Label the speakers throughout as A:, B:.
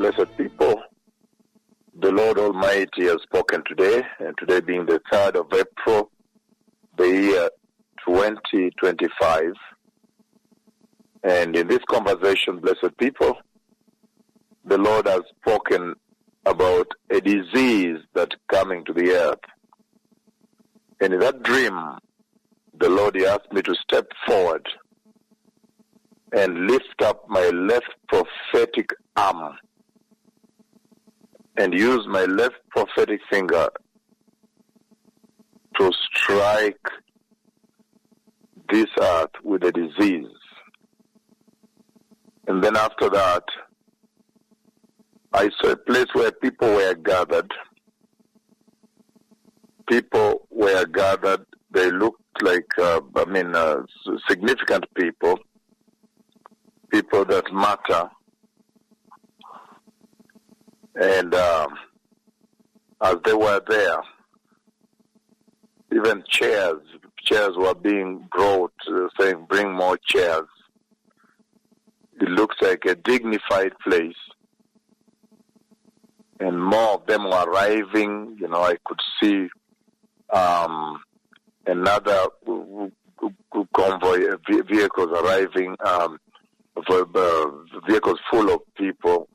A: blessed people, the Lord Almighty has spoken today, and today being the 3rd of April, the year 2025. And in this conversation, blessed people, the Lord has spoken about a disease that's coming to the earth. And in that dream, the Lord asked me to step forward and lift up my left prophetic arm and use my left prophetic finger to strike this earth with a disease. And then after that, I saw a place where people were gathered. People were gathered. They looked like, significant people that matter. And as they were there, even chairs were being brought, saying, bring more chairs. It looks like a dignified place. And more of them were arriving. I could see another convoy, vehicles arriving, vehicles full of people.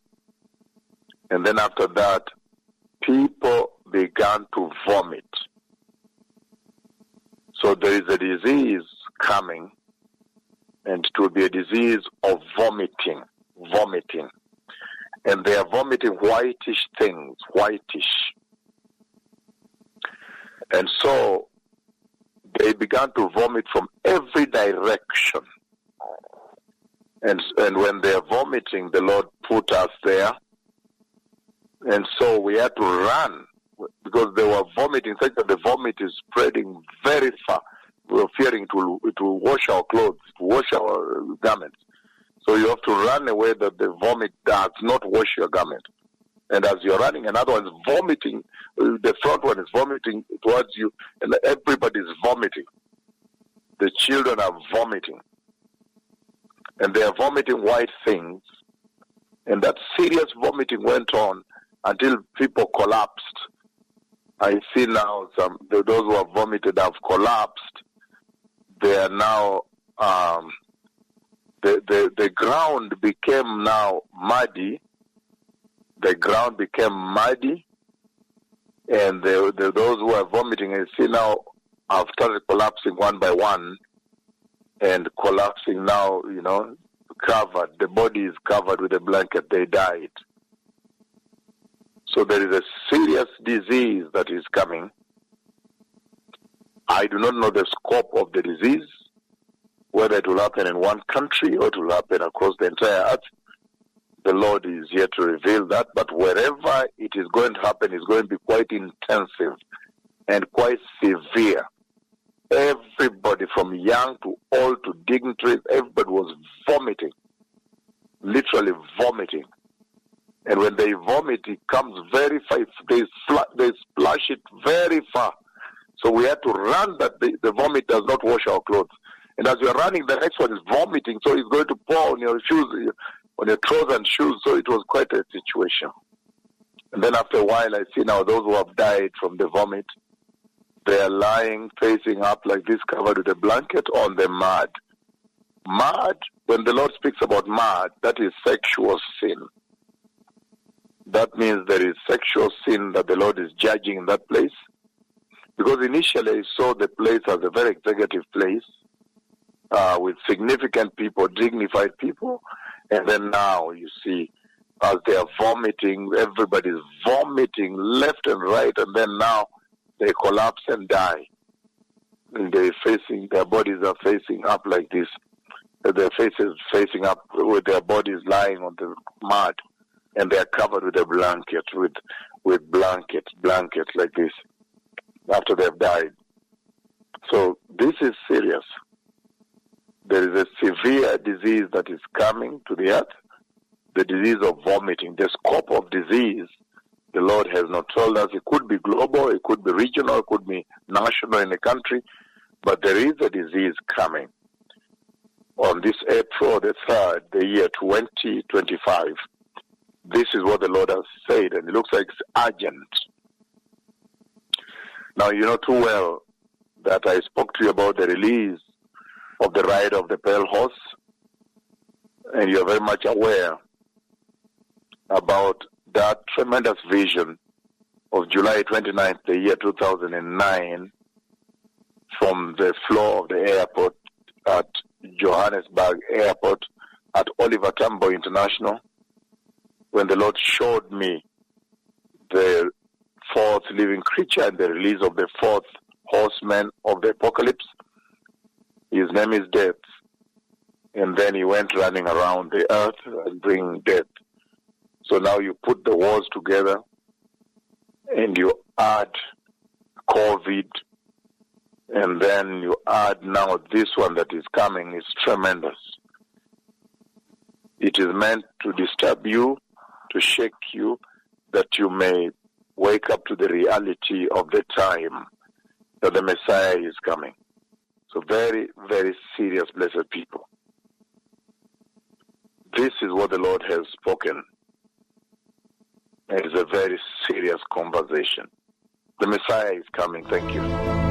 A: And then after that, people began to vomit. So there is a disease coming, and it will be a disease of vomiting. And they are vomiting whitish things, whitish. And so they began to vomit from every direction. And when they are vomiting, the Lord put us there. And so we had to run because they were vomiting, such that the vomit is spreading very far. We were fearing it will wash our clothes, to wash our garments. So you have to run away that the vomit does not wash your garment. And as you're running, another one is vomiting. The front one is vomiting towards you, and everybody is vomiting. The children are vomiting. And they are vomiting white things. And that serious vomiting went on until people collapsed. I see now those who have vomited have collapsed. They are now, the ground became now muddy. The ground became muddy. And those who are vomiting, I see now, have started collapsing one by one. And collapsing now, covered. The body is covered with a blanket. They died. So there is a serious disease that is coming. I do not know the scope of the disease, whether it will happen in one country or it will happen across the entire earth. The Lord is here to reveal that. But wherever it is going to happen, it's going to be quite intensive and quite severe. Everybody from young to old to dignitaries, everybody was vomiting, literally vomiting. And when they vomit, it comes very far. They splash it very far. So we had to run that the vomit does not wash our clothes. And as you're running, the next one is vomiting. So it's going to pour on your shoes, on your trousers and shoes. So it was quite a situation. And then after a while, I see now those who have died from the vomit, they are lying, facing up like this, covered with a blanket on the mud. Mud, when the Lord speaks about mud, that is sexual sin. That means there is sexual sin that the Lord is judging in that place. Because initially I saw the place as a very executive place with significant people, dignified people. And then now you see, as they are vomiting, everybody is vomiting left and right. And then now they collapse and die. And their bodies are facing up like this. Their faces facing up with their bodies lying on the mud. And they are covered with a blanket, with blanket like this, after they've died. So this is serious. There is a severe disease that is coming to the earth, the disease of vomiting. The scope of disease, the Lord has not told us. It could be global, it could be regional, it could be national in a country, but there is a disease coming. On this April the 3rd, the year 2025, This is what the Lord has said, and it looks like it's urgent. Now, you know too well that I spoke to you about the release of the ride of the Pale Horse, and you're very much aware about that tremendous vision of July 29th, the year 2009, from the floor of the airport at Johannesburg Airport at Oliver Tambo International, when the Lord showed me the fourth living creature and the release of the fourth horseman of the apocalypse. His name is Death. And then he went running around the earth and bringing death. So now you put the wars together and you add COVID, and then you add now this one that is coming is tremendous. It is meant to disturb you, to shake you, that you may wake up to the reality of the time that the Messiah is coming. So very, very serious, blessed people. This is what the Lord has spoken. It is a very serious conversation. The Messiah is coming. Thank you.